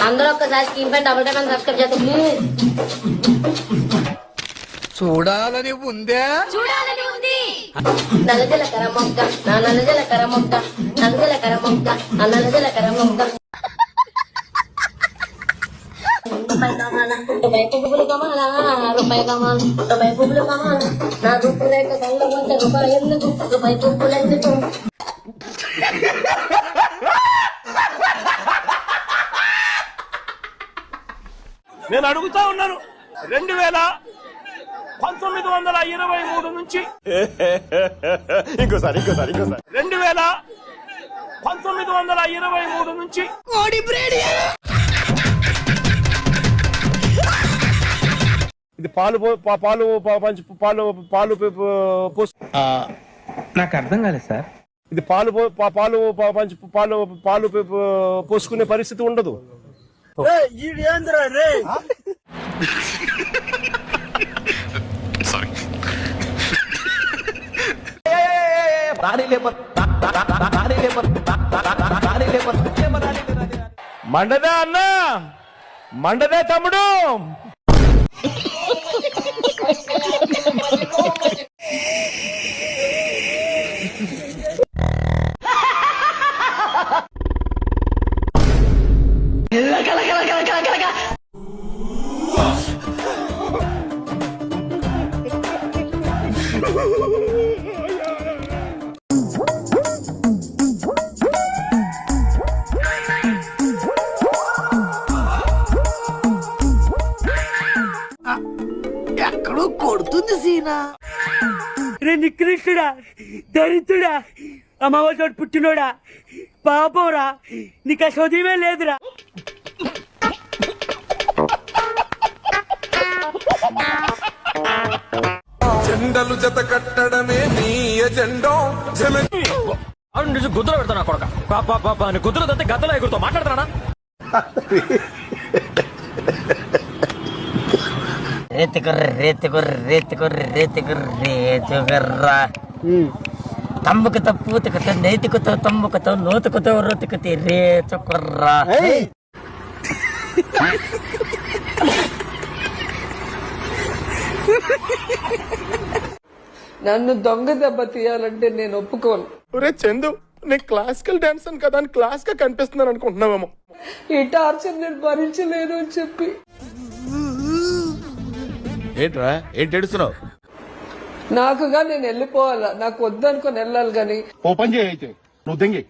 అందరూ ఒక్కసారి స్క్రీన్ పైన డబుల్ టైప్ అని సబ్స్క్రైబ్ చేస్తే ప్లీజ్. చూడాలని ఉందే, చూడాలని ఉంది. నల్లజలకర మొగ్గ నా నల్లజలకర మొగ్గ, నల్లజలకర మొగ్గ నా నల్లజలకర మొగ్గ. రూపాయి కావాలా, రూపాయి పువ్వులు కావాలా, రూపాయి కావాలా, రూపాయి పువ్వులు కావాలా, నా రూపురేఖ కళ్ళ వంట రూపాయి ఎందుకు, రూపాయి పువ్వులు ఎందుకు. నేను అడుగుతా ఉన్నాను 2023 నుంచి ఇంకోసారి 2023 నుంచి ఇది పాలు నాకు అర్థం కాలేదు సార్. ఇది పాలు పోసుకునే పరిస్థితి ఉండదు. మండదా అన్నా, మండదే తమ్ముడు. ఎక్కడో కొడుతుంది సీనా. రే నికృష్టుడా, దరిద్రుడా, అమావాసోడు పుట్టినోడా, పాపంరా, నీకు ఆ చదివే లేదురా. జెండలు జత కట్టడమే నీ ఎజెండో. గుద్దలు పెడతాను కొడక, గుద్దలు తంతే గద్దలో ఎగురుతో మాట్లాడతానా? రేతికుర్రా తమ్ముకుతో పూతుకుతో నేతికుతో తమ్ముకుతో నూతుకుతో రోతుకుతే రేతుకుర్రా. నన్ను దొంగ దెబ్బ తీయాలంటే నేను ఒప్పుకోను. ఒరే చందు, నేను క్లాసికల్ డాన్సర్ కదా అని క్లాస్ గా కనిపిస్తున్నాను అనుకుంటున్నావేమో. ఈ టార్చర్ నేను భరించలేను అని చెప్పి. ఏంట్రా ఏంటి ఏడుస్తున్నావు? నాకుగా నేను వెళ్ళిపోవాలా, నాకు వద్దనుకొని వెళ్ళాలి గాని. ఓపెన్ చేయి అయితే, నువ్వు దెంగి.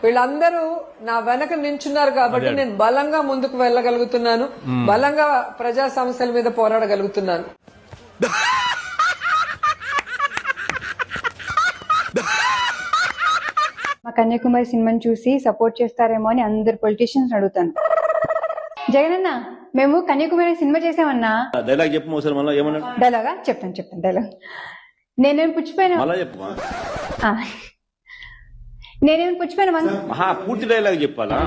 వీళ్ళందరూ నా వెనక నించున్నారు కాబట్టి నేను బలంగా ముందుకు వెళ్ళగలుగుతున్నాను, బలంగా ప్రజా సమస్యల మీద పోరాడగలుగుతున్నాను. మా కన్యాకుమారి సినిమాని చూసి సపోర్ట్ చేస్తారేమో అని అందరు పొలిటీషియన్స్ అడుగుతాను. జగనన్న, మేము కన్యాకుమారి సినిమా చేసామన్నా. డైలాగ్ చెప్పు ఒకసారి, మళ్ళీ ఏమన్నా డైలాగా చెప్తాను డైలాగ్. నేనేమి పుచ్చిపోయినా పూర్తి డైలాగ్ చెప్పాలా?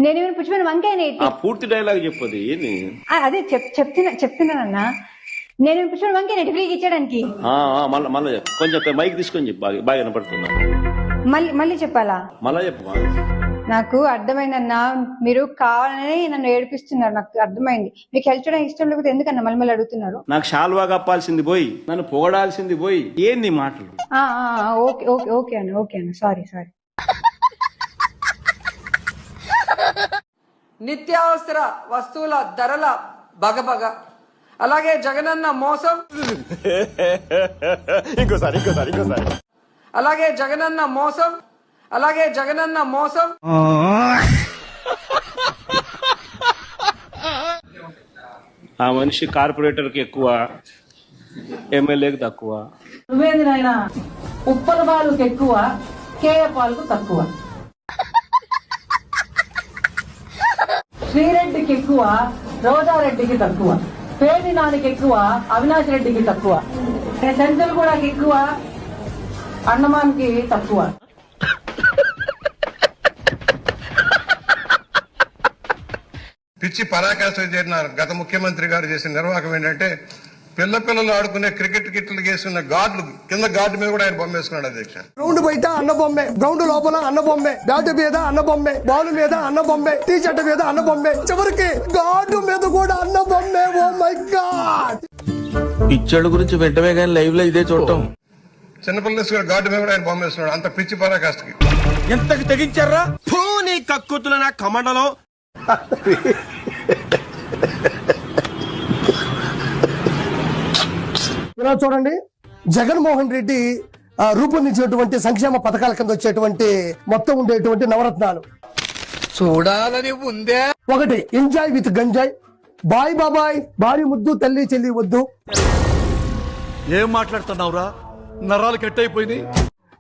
నేనేమైనా పుచ్చిపోయిన వంకాయ పూర్తి డైలాగ్ చెప్పదు ఏంది? అదే చెప్తున్నానన్నా. నేనేమైనా పుచ్చిపోయిన వంకాయ ఫ్రీగా ఇచ్చడానికి. మళ్ళీ కొంచెం మైక్ తీసుకొని చెప్పు, బాగా వినపడుతున్నా. మళ్ళీ చెప్పాలా? మళ్ళా చెప్పు. నాకు అర్థమైందన్నా, మీరు కావాలని నన్ను ఏడిపిస్తున్నారు. నాకు అర్థమైంది. మీకు హెల్ప్ చేయడం ఇష్టం లేకపోతే ఎందుకన్నా మళ్ళీ అడుగుతున్నారు? నాకు షాల్వా కప్పాల్సింది పోయి, నన్ను పొగడాల్సింది పోయి, ఏంది మాటలు? ఓకే అన్న సారీ. నిత్యావసర వస్తువుల ధరల బగబగ, అలాగే జగనన్న మోసం, ఇంకోసారి అలాగే జగనన్న మోసం. ఆ మనిషి కార్పొరేటర్ కి ఎక్కువ, ఎమ్మెల్యేకి తక్కువ. నువ్వేంది నాయనా, ఉప్పల పాలకు ఎక్కువ, కేయ పాలకు తక్కువ. శ్రీరెడ్డికి ఎక్కువ, రోజారెడ్డికి తక్కువ. పేది నానికి ఎక్కువ, అవినాష్ రెడ్డికి తక్కువ. సెంచల్ కూడా ఎక్కువ, అన్నమానికి తక్కువ. పిచ్చి పరాకాష్ఠ చేరిన గత ముఖ్యమంత్రి గారు చేసిన నిర్వాహకం ఏంటంటే పిల్లలు ఆడుకునే క్రికెట్ కిట్లు వేసుకున్న గార్డులు కింద గార్డు మీద కూడా ఆయన బొమ్మ వేసుకున్నాడు అధ్యక్ష. గ్రౌండ్ బయట అన్న బొమ్మే, గ్రౌండ్ లోపల అన్న బొమ్మే, బ్యాట్ మీద అన్న బొమ్మే, బాల్ మీద అన్న బొమ్మే, టీ షర్ట్ మీద అన్న బొమ్మే, చివరికి గార్డు మీద కూడా అన్న బొమ్మే. Oh my God. పిచ్చోళ్ళ గురించి వెంటనే కానీ లైవ్ లో ఇదే చూడటం. చిన్నపిల్లలు వేసుకునే గార్డు మీద కూడా ఆయన బొమ్మ వేసుకున్నాడు. అంత పిచ్చి పరాకాష్ఠకి. ఎంతకి తెగించారా నీ కక్కుతుల నా కమండలో. ఇలా చూడండి, జగన్మోహన్ రెడ్డి రూపొందించినటువంటి సంక్షేమ పథకాల కింద వచ్చేటువంటి మొత్తం ఉండేటువంటి నవరత్నాలు చూడాలని ఉందే. ఒకటి ఎంజాయ్ విత్ గంజాయ్, బాయ్ బాబాయ్, భారీ ముద్దు, తల్లి చెల్లి వద్దు. ఏం మాట్లాడుతున్నావురా, నరాలు కట్ అయిపోయినాయి.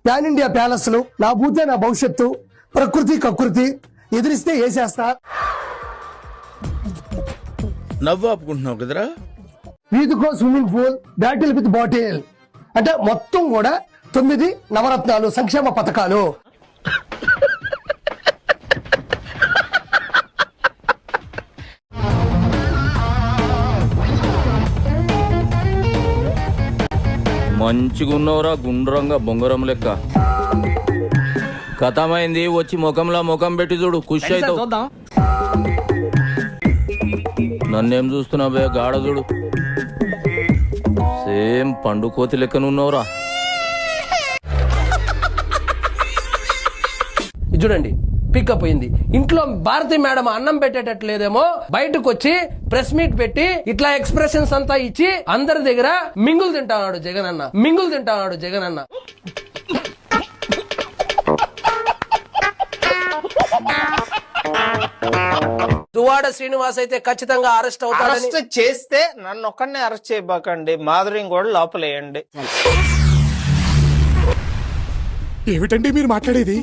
ప్యాన్ ఇండియా ప్యాలెస్లు, నా బూతే నా భవిష్యత్తు, ప్రకృతి కకృతి, ఎదిరిస్తే వేసేస్తా. నవ్వు ఆపుకుంటున్నావు కదరా. వీధికో swimming pool, battle with bottle. అంటే మొత్తం కూడా 9 నవరత్నాలు సంక్షేమ పథకాలు. మంచిగున్నవరా గుండ్రంగా బొంగరం లెక్క. కథమైంది, వచ్చి ముఖంలో ముఖం పెట్టి చూడు, ఖుషి అవుతావు. నన్నేం చూస్తున్నావే గాఢ చూడు, సేమ్ పండు కోతి లెక్కనున్నావురా. చూడండి, పికప్ అయింది. ఇంట్లో భారతి మేడం అన్నం పెట్టేటట్లేదేమో, బయటకు వచ్చి ప్రెస్ మీట్ పెట్టి ఇట్లా ఎక్స్ప్రెషన్స్ అంతా ఇచ్చి అందరి దగ్గర మింగులు తింటాడు జగనన్న, మింగులు తింటాడు జగనన్న. దువాడ శ్రీనివాస్ అయితే ఖచ్చితంగా అరెస్ట్ అవుతాడు. అరెస్ట్ చేస్తే నన్ను ఒక్కడినే అరెస్ట్ చేయబాకండి, మాధురిని కూడా లోపలేయండి. ఏమిటండి మీరు మాట్లాడేది?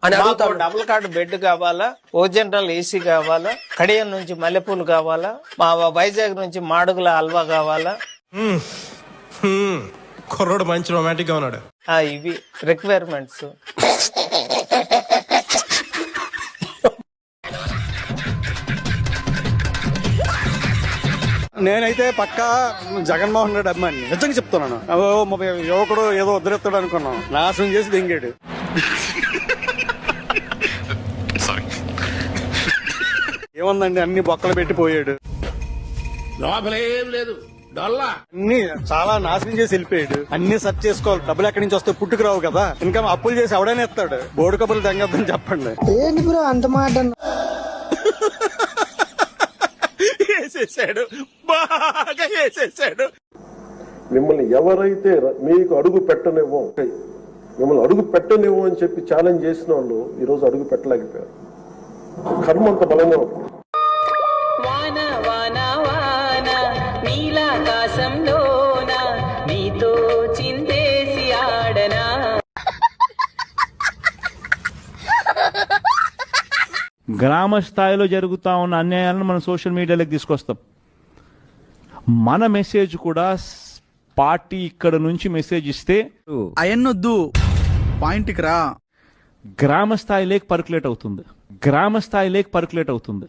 మాకు డబుల్ కార్డు బెడ్ కావాలా, ఓ జనరల్ ఏసీ కావాలా, కడియం నుంచి మల్లెపూలు కావాలా, మా వైజాగ్ నుంచి మాడుగుల హల్వా కావాలా. కుర్రోడు మంచి రొమాంటిక్ గా ఉన్నాడు. ఇవి రిక్వైర్మెంట్స్. నేనైతే పక్కా జగన్మోహన్ రెడ్డి అభిమాని, నిజంగా చెప్తున్నాను. యువకుడు ఏదో వదిలేస్తాడు అనుకున్నాం, నాశనం చేసి దింగాడు. ఏముందండి, అన్ని బొక్కలు పెట్టి పోయాడు. లోపలేం లేదు, అన్ని చాలా నాశనం చేసి వెళ్ళిపోయాడు. అన్ని సెర్చ్ చేసుకోవాలి, డబ్బులు ఎక్కడి నుంచి వస్తే పుట్టుకు రావు కదా. ఇంకా అప్పులు చేసి ఎవడైనా ఇస్తాడు. బోర్డు కబుర్లు తెంగద్దని చెప్పండి. ఏంటి బ్రో అంత మాట? వేసేసాడు, బాగా వేసేసాడు. మిమ్మల్ని ఎవరైతే మీకు అడుగు పెట్టనివ్వం, మిమ్మల్ని అడుగు పెట్టనివ్వం అని చెప్పి ఛాలెంజ్ చేసిన వాళ్ళు ఈ రోజు అడుగు పెట్టలేకపోయారు. కర్మ అంత బలంగా ఉంటుంది. వాన వాన వాన నీలాకాశంలోన నీతో చిందేసి ఆడనా. గ్రామ స్థాయిలో జరుగుతా ఉన్న అన్యాయాలను మనం సోషల్ మీడియాలోకి తీసుకొస్తాం. మన మెసేజ్ కూడా పార్టీ ఇక్కడ నుంచి మెసేజ్ ఇస్తే అయన్నొద్దు, పాయింట్కి రా. గ్రామ స్థాయిలోకి పర్కులేట్ అవుతుంది, గ్రామ స్థాయిలోకి పర్కులేట్ అవుతుంది.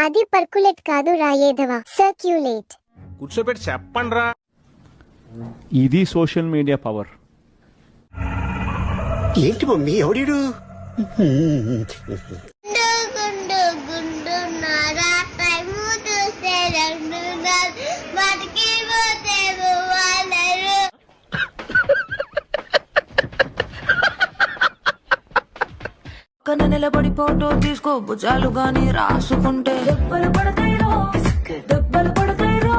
అది పర్కులేట్ కాదు రాయేదవా, సర్క్యులేట్. కూర్చోబెట్టి చెప్పండి రా. ఇది సోషల్ మీడియా పవర్. ఏంటి మమ్మీ ఎవడీడు? పక్కన నిలబడి ఫోటో తీసుకో, భుజాలు గాని రాసుకుంటే దెబ్బలు పడతాయి రో, దెబ్బలు పడతాయి రో.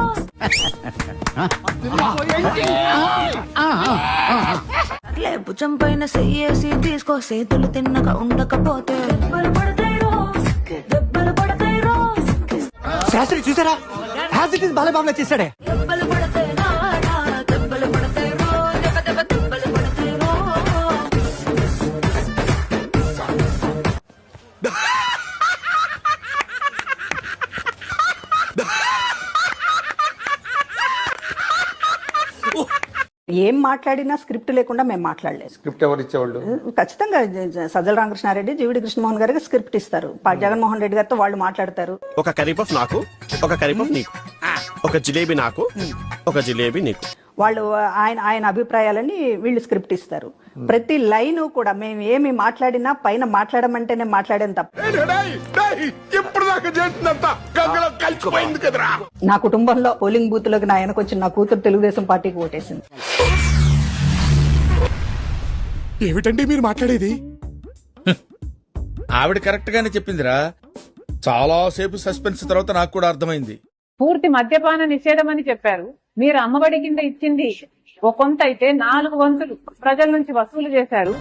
అట్లే భుజం పైన చెయ్యేసి తీసుకో, చేతులు తిన్నగా ఉండకపోతే దెబ్బలు పడతాయి రో, దెబ్బలు పడతాయి రో. శాస్త్రి చూసారా, యాజ్ ఇట్ ఇస్ బాలబాబులా చేశాడే. దెబ్బలు పడతాయి రా, దెబ్బలు పడతాయి రో, దెబ్బ దెబ్బ దెబ్బలు పడతాయి రో. ఏం మాట్లాడినా స్క్రిప్ట్ లేకుండా మేము మాట్లాడలేదు. స్క్రిప్ట్ ఎవరు ఇచ్చేవాళ్ళు? ఖచ్చితంగా సజ్జల రామకృష్ణారెడ్డి, జీవిడి కృష్ణమోహన్ గారికి స్క్రిప్ట్ ఇస్తారు. జగన్మోహన్ రెడ్డి గారితో వాళ్ళు మాట్లాడతారు. ఒక కరీపఫ్ నాకు, ఒక కరీపఫ్ నీకు. ఒక జిలేబీ నాకు, ఒక జిలేబీ నీకు. వాళ్ళు ఆయన అభిప్రాయాలని వీళ్ళు స్క్రిప్ట్ ఇస్తారు. ప్రతి లైన్ కూడా మేము ఏమి మాట్లాడినా పైన మాట్లాడమంటేనే మాట్లాడేది తప్ప. ఇప్పుడు దాకా చేసినంత గంగలో కలిసిపోయింది కదరా. నా కుటుంబంలో పోలింగ్ బూత్ లోకి నా ఆయనకు వచ్చిన నా కూతురు తెలుగుదేశం పార్టీకి ఓటేసింది. ఏమిటండి మీరు మాట్లాడేది? ఆవిడ కరెక్ట్ గానే చెప్పిందిరా. చాలా సేపు సస్పెన్స్ తర్వాత నాకు కూడా అర్థమైంది. పూర్తి మద్యపాన నిషేధం అని చెప్పారు. మీరు అమ్మఒడి కింద ఇచ్చింది ఒక కొంత అయితే 4 వంతులు ప్రజల నుంచి వసూలు చేశారు.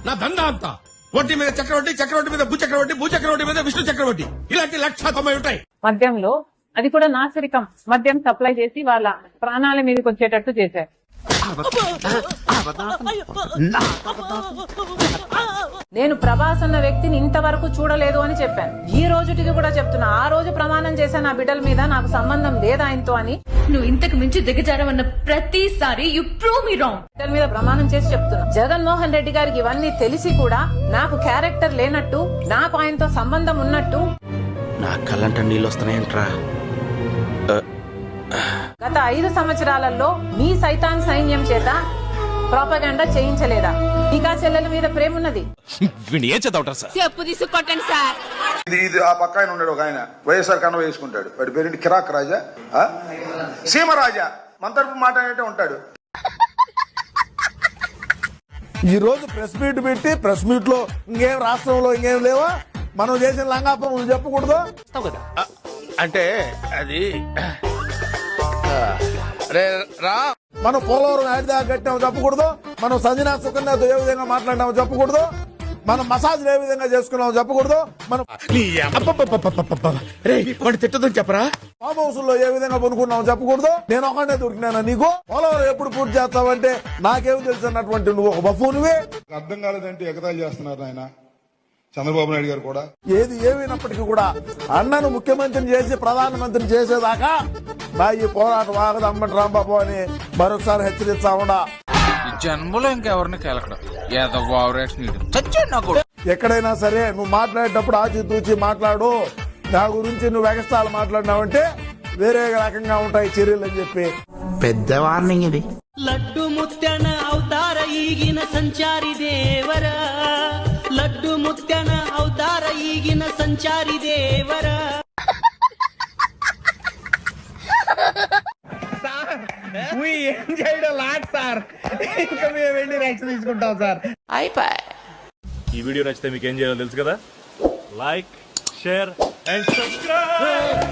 నా దందా అంతా వడ్డీ మీద చక్రవడ్డీ, చక్రవడ్డీ మీద భూచక్రవడ్డీ, భూచక్రవడ్డీ మీద విష్ణు చక్రవడ్డీ, ఇలాంటి 190 ఉంటాయి. మద్యంలో అది కూడా నాసిరకం మద్యం సప్లై చేసి వాళ్ళ ప్రాణాల మీదకి వచ్చేటట్టు చేశారు. నేను ప్రభాస్ అన్న వ్యక్తిని ఇంతవరకు చూడలేదు అని చెప్పాను. ఈ రోజుటికి కూడా చెప్తున్నా. ఆ రోజు ప్రమాణం చేశాను నా బిడ్డల మీద, నాకు సంబంధం లేదు ఆయనతో అని. నువ్వు ఇంతకు మించి దిగజారవన్న ప్రతిసారి యు ప్రూవ్ మీ రాంగ్. బిడ్డల మీద ప్రమాణం చేసి చెప్తున్నా. జగన్మోహన్ రెడ్డి గారికి ఇవన్నీ తెలిసి కూడా నాకు క్యారెక్టర్ లేనట్టు, నాకు ఆయనతో సంబంధం ఉన్నట్టు. నా కళ్ళంట నీళ్ళు వస్తున్నాయంట్రా. గత 5 సంవత్సరాలలో మీ సైతాన్ సైన్యం చేత ప్రాపగాండా చేయించలేదా? టీకా చెల్లెల మీద ప్రేమ ఉన్నది. ఏం చదవటం సార్? చెప్పు తీసుకొట్టండి సార్. ఇది ఆ పక్క ఆయన ఉన్నాడు, ఒక ఆయన వైఎస్ఆర్ కన్వ వేసుకుంటాడు. వాడి పేరు కిరాక్ రాజా, సీమరాజా, మన తరపు మాట్లాడే ఉంటాడు. ఈ రోజు ప్రెస్ మీట్ పెట్టి ప్రెస్ మీట్ లో ఇంకేం రాష్ట్రంలో ఇంకేం లేవా? మనం చేసిన లంగాపం నువ్వు చెప్పకూడదు అంటే అది రా. మనం పోలవరం యాడ్ దాకా కట్టాము చెప్పకూడదు. మనం సంజనా సుకన్యతో ఏ విధంగా మాట్లాడినామో చెప్పకూడదు. మనం మసాజ్ ఏ విధంగా చేసుకున్నామో చెప్పకూడదు. మనం తిట్టదని చెప్పరా. ఫామ్ హౌస్ లో ఏ విధంగా కొనుక్కున్నామో చెప్పకూడదు. నేను ఒకనే దొరికినాను నీకు. పోలవరం ఎప్పుడు పూర్తి చేస్తావంటే నాకేం తెలుసు అన్నటువంటి నువ్వు ఒక బఫూనివే. అర్థం కాలేదంటే ఎగతాళి చేస్తున్నారు ఆయన చంద్రబాబు నాయుడు గారు కూడా. ఏది ఏమైనప్పటికీ కూడా అన్నను ముఖ్యమంత్రిని చేసి ప్రధానమంత్రిని చేసేదాకా నా ఈ పోరాటం ఆగదు అమ్మటి రాంబాబు అని మరొకసారి హెచ్చరిస్తా ఉండా. జన్మలో ఇంకెవరిని కేలకడం ఎక్కడైనా సరే నువ్వు మాట్లాడేటప్పుడు ఆచితూచి మాట్లాడు. నా గురించి నువ్వు ఎగస్టాలు మాట్లాడినావంటే వేరే రకంగా ఉంటాయి చర్యలు అని చెప్పి పెద్ద వార్నింగ్ ఇది. లడ్డు ముత్యన అవతార ఈగిన సంచారి దేవరా, లడ్డు ముత్యన అవతార ఈగిన సంచారి దేవరా. ఏం చేయడం లాట్ సార్. ఇంకా మేము వెళ్ళి రియాక్షన్ తీసుకుంటాం సార్. ఈ వీడియో నచ్చితే మీకు ఏం చేయాలో తెలుసు కదా. Like, share and subscribe.